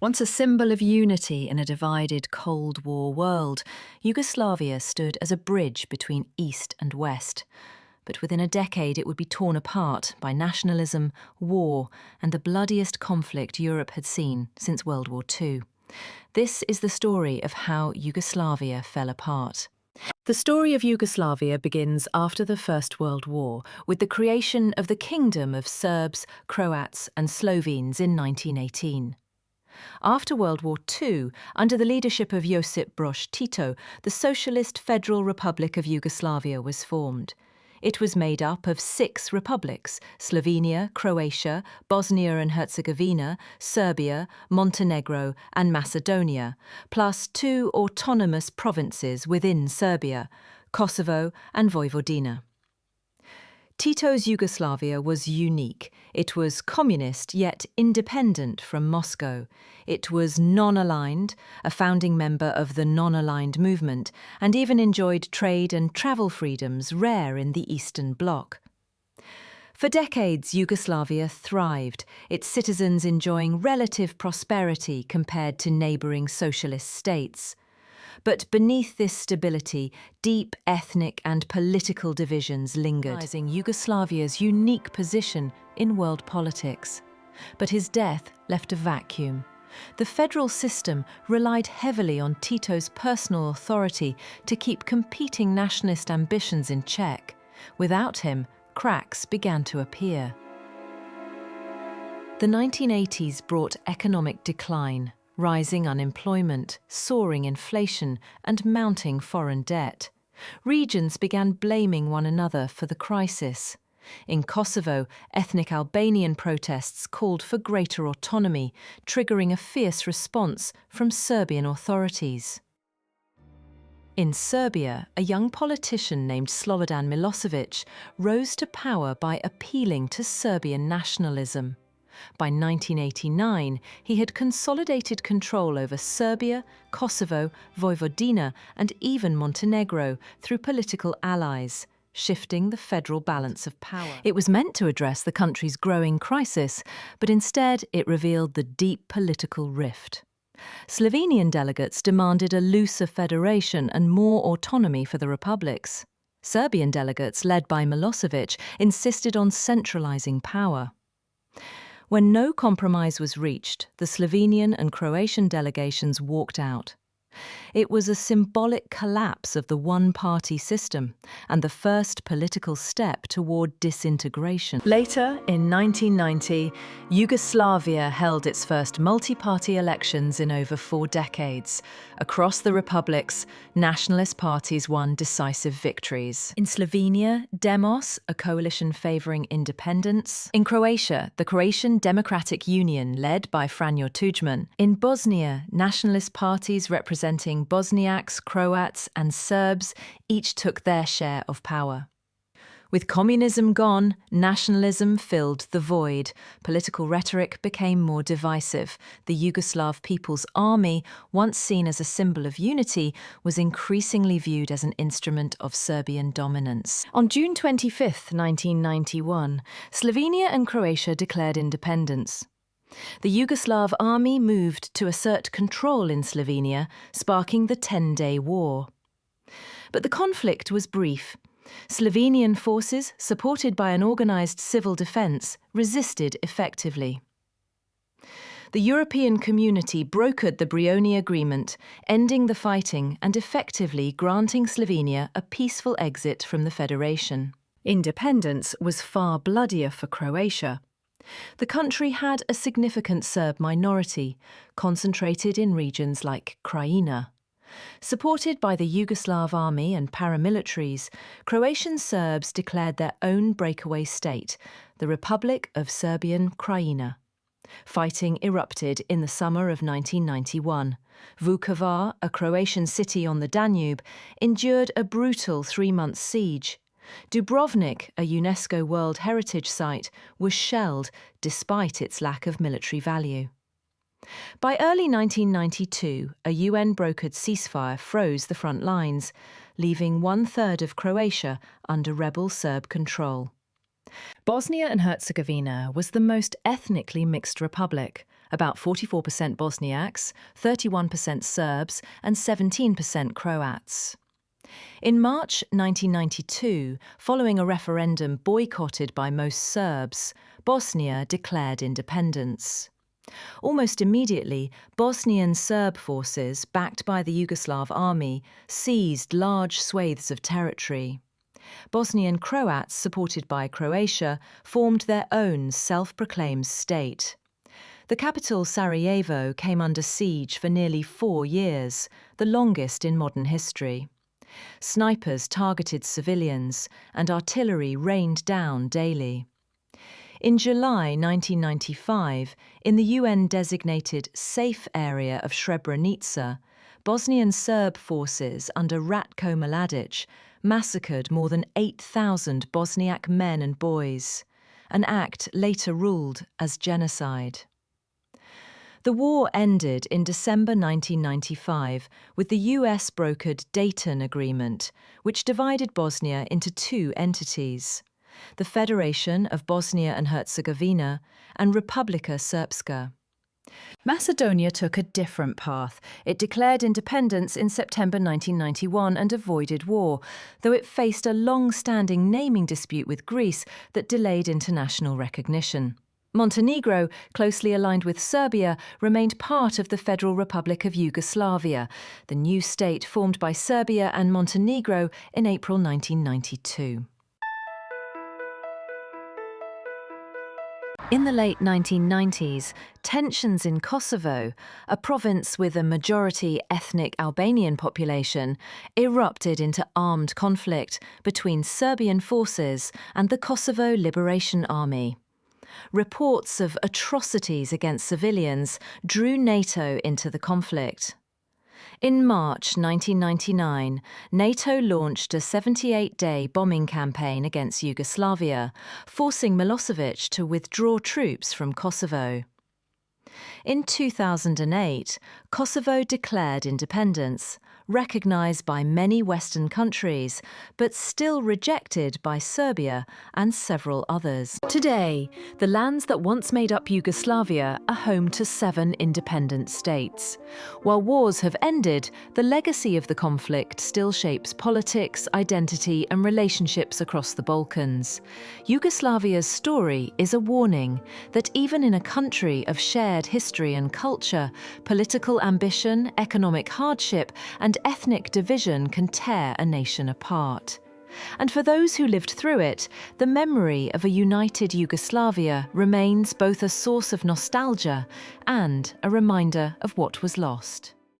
Once a symbol of unity in a divided Cold War world, Yugoslavia stood as a bridge between East and West. But within a decade it would be torn apart by nationalism, war, and the bloodiest conflict Europe had seen since World War II. This is the story of how Yugoslavia fell apart. The story of Yugoslavia begins after the First World War, with the creation of the Kingdom of Serbs, Croats and Slovenes in 1918. After World War II, under the leadership of Josip Broz Tito, the Socialist Federal Republic of Yugoslavia was formed. It was made up of 6 republics: Slovenia, Croatia, Bosnia and Herzegovina, Serbia, Montenegro and Macedonia, plus 2 autonomous provinces within Serbia, Kosovo and Vojvodina. Tito's Yugoslavia was unique. It was communist yet independent from Moscow. It was non-aligned, a founding member of the non-aligned movement, and even enjoyed trade and travel freedoms rare in the Eastern Bloc. For decades, Yugoslavia thrived, its citizens enjoying relative prosperity compared to neighbouring socialist states. But beneath this stability, deep ethnic and political divisions lingered, recognizing Yugoslavia's unique position in world politics. But his death left a vacuum. The federal system relied heavily on Tito's personal authority to keep competing nationalist ambitions in check. Without him, cracks began to appear. The 1980s brought economic decline, rising unemployment, soaring inflation, and mounting foreign debt. Regions began blaming one another for the crisis. In Kosovo, ethnic Albanian protests called for greater autonomy, triggering a fierce response from Serbian authorities. In Serbia, a young politician named Slobodan Milosevic rose to power by appealing to Serbian nationalism. By 1989, he had consolidated control over Serbia, Kosovo, Vojvodina, and even Montenegro through political allies, shifting the federal balance of power. It was meant to address the country's growing crisis, but instead it revealed the deep political rift. Slovenian delegates demanded a looser federation and more autonomy for the republics. Serbian delegates, led by Milosevic, insisted on centralizing power. When no compromise was reached, the Slovenian and Croatian delegations walked out. It was a symbolic collapse of the one-party system and the first political step toward disintegration. Later, in 1990, Yugoslavia held its first multi-party elections in over 4 decades. Across the republics, nationalist parties won decisive victories. In Slovenia, Demos, a coalition favouring independence. In Croatia, the Croatian Democratic Union, led by Franjo Tudjman. In Bosnia, nationalist parties representing Bosniaks, Croats and Serbs each took their share of power. With communism gone, nationalism filled the void. Political rhetoric became more divisive. The Yugoslav People's Army, once seen as a symbol of unity, was increasingly viewed as an instrument of Serbian dominance. On June 25, 1991, Slovenia and Croatia declared independence. The Yugoslav army moved to assert control in Slovenia, sparking the 10-day war. But the conflict was brief. Slovenian forces, supported by an organised civil defence, resisted effectively. The European community brokered the Brioni Agreement, ending the fighting and effectively granting Slovenia a peaceful exit from the federation. Independence was far bloodier for Croatia. The country had a significant Serb minority, concentrated in regions like Krajina. Supported by the Yugoslav army and paramilitaries, Croatian Serbs declared their own breakaway state, the Republic of Serbian Krajina. Fighting erupted in the summer of 1991. Vukovar, a Croatian city on the Danube, endured a brutal 3-month siege. Dubrovnik, a UNESCO World Heritage Site, was shelled despite its lack of military value. By early 1992, a UN-brokered ceasefire froze the front lines, leaving 1/3 of Croatia under rebel Serb control. Bosnia and Herzegovina was the most ethnically mixed republic. about 44% Bosniaks, 31% Serbs, and 17% Croats. In March 1992, following a referendum boycotted by most Serbs, Bosnia declared independence. Almost immediately, Bosnian Serb forces, backed by the Yugoslav army, seized large swathes of territory. Bosnian Croats, supported by Croatia, formed their own self-proclaimed state. The capital, Sarajevo, came under siege for nearly 4 years, the longest in modern history. Snipers targeted civilians, and artillery rained down daily. In July 1995, in the UN-designated safe area of Srebrenica, Bosnian Serb forces under Ratko Mladic massacred more than 8,000 Bosniak men and boys, an act later ruled as genocide. The war ended in December 1995 with the US-brokered Dayton Agreement, which divided Bosnia into 2 entities: the Federation of Bosnia and Herzegovina and Republika Srpska. Macedonia took a different path. It declared independence in September 1991 and avoided war, though it faced a long-standing naming dispute with Greece that delayed international recognition. Montenegro, closely aligned with Serbia, remained part of the Federal Republic of Yugoslavia, the new state formed by Serbia and Montenegro in April 1992. In the late 1990s, tensions in Kosovo, a province with a majority ethnic Albanian population, erupted into armed conflict between Serbian forces and the Kosovo Liberation Army. Reports of atrocities against civilians drew NATO into the conflict. In March 1999, NATO launched a 78-day bombing campaign against Yugoslavia, forcing Milosevic to withdraw troops from Kosovo. In 2008, Kosovo declared independence, recognized by many Western countries, but still rejected by Serbia and several others. Today, the lands that once made up Yugoslavia are home to 7 independent states. While wars have ended, the legacy of the conflict still shapes politics, identity, and relationships across the Balkans. Yugoslavia's story is a warning that even in a country of shared history and culture, political ambition, economic hardship, and ethnic division can tear a nation apart. And for those who lived through it, the memory of a united Yugoslavia remains both a source of nostalgia and a reminder of what was lost.